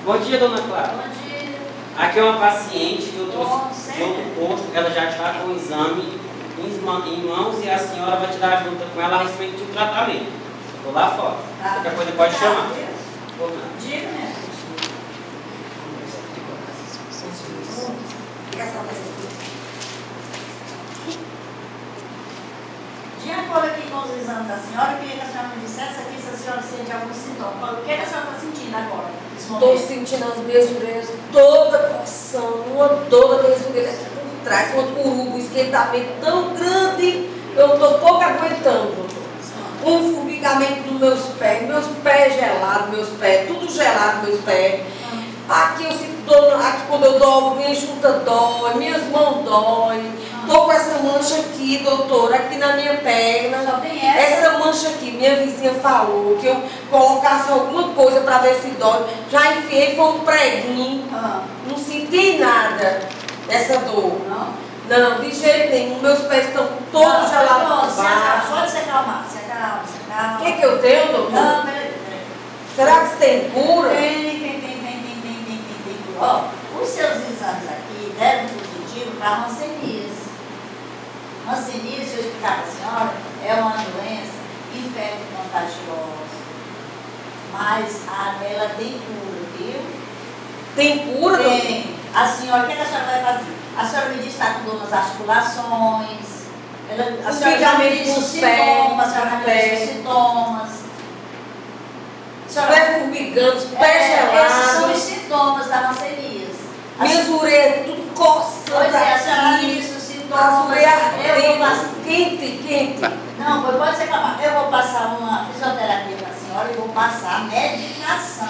Bom dia, dona Clara. Bom dia. Aqui é uma paciente de outro posto, ela já está com o exame em mãos e a senhora vai tirar junto com ela a respeito do tratamento. Estou lá fora. Tá. Qualquer coisa pode chamar. Diga, né? De acordo aqui com os exames da senhora, eu queria que a senhora me dissesse aqui se a senhora sente algum sintoma. O que a senhora está sentindo agora? Estou sentindo as minhas orelhas toda coçando, uma dor das minhas orelhas aqui por trás, uma coruba, um esquentamento tão grande, eu estou pouco aguentando. Um formigamento nos meus pés gelados, tudo gelado, meus pés. Aqui eu sinto dor, aqui quando eu dobro, minha junta dói, minhas mãos dói. Estou com essa mancha aqui, doutora, aqui na minha perna. Só tem essa? Essa mancha aqui, minha vizinha falou que eu colocasse alguma coisa para ver se dói. Já enfiei, foi um preguinho. Não senti nada dessa dor. Não? Não, de jeito nenhum. Meus pés estão todos gelados por baixo. Pode se acalmar, se acalma, se acalma. O que eu tenho, doutor? Não, peraí. Será que isso tem cura? Tem cura. Ó, os seus exames aqui deram positivo para ranceníase. Ranceníase, se eu explicar para a senhora, é uma doença infecto-contagiosa. Mas ela tem cura, viu? Tem cura? Tem. A senhora, o que a senhora vai fazer? A senhora me disse que está com dor nas articulações. A senhora já me disse os sintomas, a senhora já me disse os sintomas. Os pés formigando, os pés gelados. Esses são os sintomas da ranceníase. Minhas orelhas tudo coçando. Pois é, a senhora me disse os sintomas. As orelhas ardendo, quente. Não, pode ser calma. Eu vou passar uma fisioterapia para a senhora e vou passar medicação.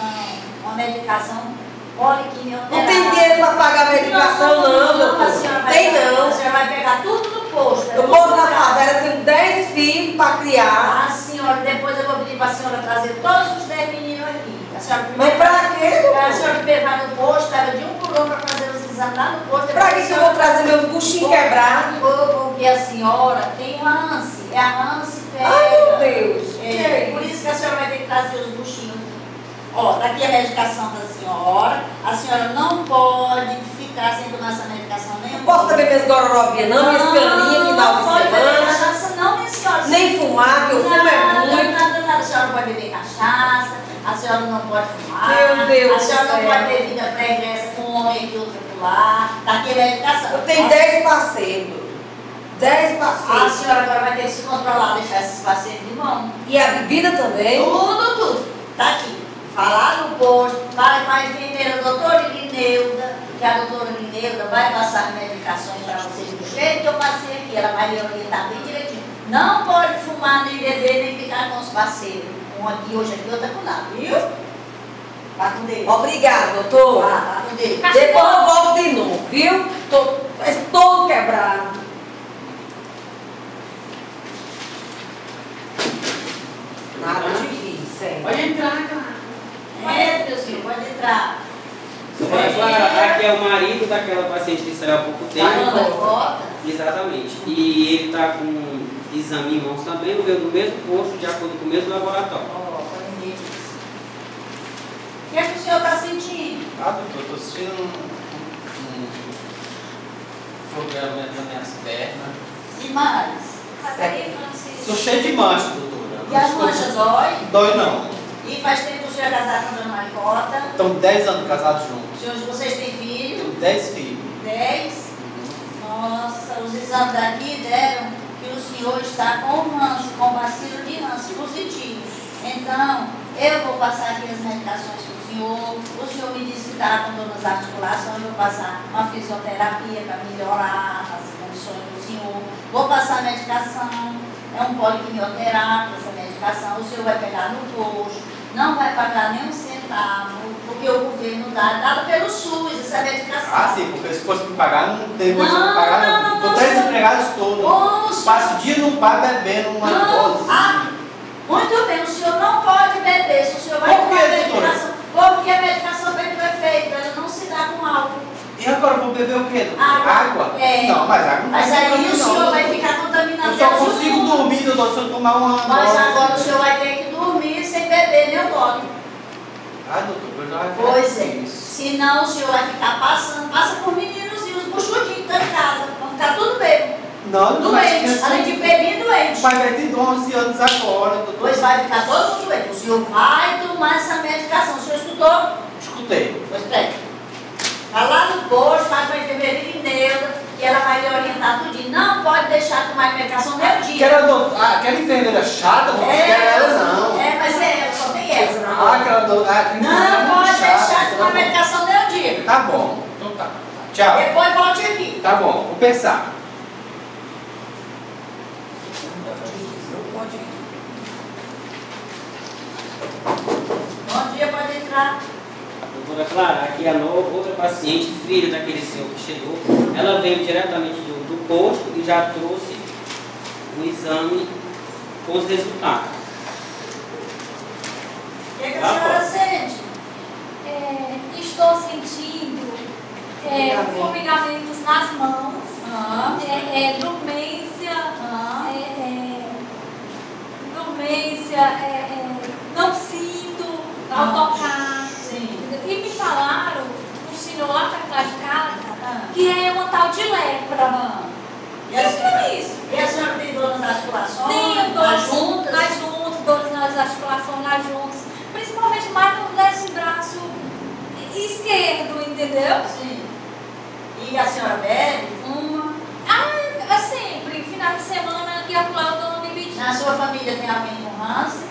Uma medicação poliquimioterápica. Não tem dinheiro para pagar a medicação, não, doutor. Tem não. A senhora vai pegar tudo no posto. Eu moro na favela, tenho 10 filhos para criar. A senhora, depois eu vou pedir para a senhora trazer todos os 10 meninos aqui. A senhora Mas para quê, doutor? A senhora primeiro vai no posto, pega de um por um para fazer os exames lá no posto. Para que eu vou trazer meus buchinhos quebrados? Porque a senhora tem ânsia. É a ânsia pega. Ai, meu Deus. Por isso que a senhora vai ter que trazer os buchinhos. Ó, daqui a medicação da senhora. A senhora não pode ficar sem tomar essa medicação nenhuma. Não posso beber minhas gororobinhas, não, minhas caninhas, final de Não pode beber semana. cachaça, não, minha senhora. Nem fumar, que eu fumo é muito. Nada. A senhora não pode beber cachaça, a senhora não pode fumar. Meu Deus a senhora do não céu. pode ter vida pregressa com um homem aqui, outro lá. Daqui a medicação. Eu tenho 10 parceiros. 10 A parceiros. senhora agora vai ter que se controlar, deixar esses parceiros de mão. E a bebida também? Tudo. Tá aqui. Falar no posto, fala com a enfermeira, doutora Guineuda, que a doutora Guineuda vai passar medicações para vocês do jeito que eu passei aqui. Ela vai lhe orientar bem direitinho. Não pode fumar, nem beber, nem ficar com os parceiros. Um aqui, hoje aqui, outro lá, viu? Vá com Deus. Obrigada, doutor. Vá com Deus. Depois eu volto de novo, viu? Estou todo quebrado. Nada de rir, sério. Pode entrar, cara. Meu filho, pode entrar. Dona Clara, aqui é o marido daquela paciente que saiu há pouco tempo. Volta. Exatamente. E ele está com exame em mãos também, veio do mesmo posto, de acordo com o mesmo laboratório. O que é que o senhor está sentindo? Doutor, estou sentindo um folgamento nas minhas pernas. E mais? Estou cheio de mancha, doutora. E as manchas dói? Dói não. E faz tempo que o senhor é casado com a dona Maricota? Estão 10 anos casados juntos. Vocês têm filho? Tenho 10 filhos. 10? Nossa, os exames daqui deram que o senhor está com ranço, com bacilo de ranço positivo. Então, eu vou passar aqui as medicações para o senhor. O senhor me disse que está com dor nas articulações. Eu vou passar uma fisioterapia para melhorar as condições do senhor. Vou passar a medicação. É um poliquimioterápico essa medicação. O senhor vai pegar no posto. Não vai pagar nem um centavo, porque o governo dá pelo SUS essa medicação. Ah, sim, porque se fosse me pagar, não tem condição de pagar, não. Estou 10 empregados todos. Passo o dia no bar bebendo uma dose. Muito bem, o senhor não pode beber, se o senhor vai tomar a medicação. Porque a medicação tem um efeito, ela não se dá com álcool. E agora eu vou beber o quê? Água? É. Não, mas água não Mas vai aí o senhor vai ficar contaminando. Eu só consigo dormir, doutor, se eu tomar uma Mas dose. agora o senhor vai ter que dormir sem beber nem o gole. Ah, doutor, eu Pois é. Senão o senhor vai ficar passando, passa por meninos e os buchudinhos da casa. Vão ficar tudo bem. Não, Doente, além de beber, doente. Mas vai ter 11 anos agora, doutor. Pois vai ficar todo mundo doente. O senhor vai tomar essa medicação. O senhor escutou? Escutei. Pois bem. Está lá no posto, está com a enfermeira Neuda, e ela vai lhe orientar tudinho. Não pode deixar tomar medicação nem o dia. Aquela enfermeira chata, não quer ela não. Mas ela, só tem essa. Não pode deixar tomar medicação nem o dia. Tá bom, então tá. Tchau. Depois volte aqui. Tá bom, vou pensar. Bom dia, pode entrar. Doutora Clara, aqui a outra paciente, filha daquele senhor que chegou, ela veio diretamente do posto e já trouxe o exame com os resultados. O que a senhora sente? Estou sentindo formigamentos nas mãos, dormência, não sinto ao tocar. Sim. E me falaram, o senhor lá de casa, que é uma tal de lepra. E a senhora, é isso? E a senhora tem dor nas articulações? Tenho nas juntas? dores nas articulações, nas juntas, principalmente mais nesse braço esquerdo, entendeu? Sim. E a senhora bebe, fuma? Sempre, final de semana, que eu dou uma bebidinha. Na sua família tem alguém com câncer?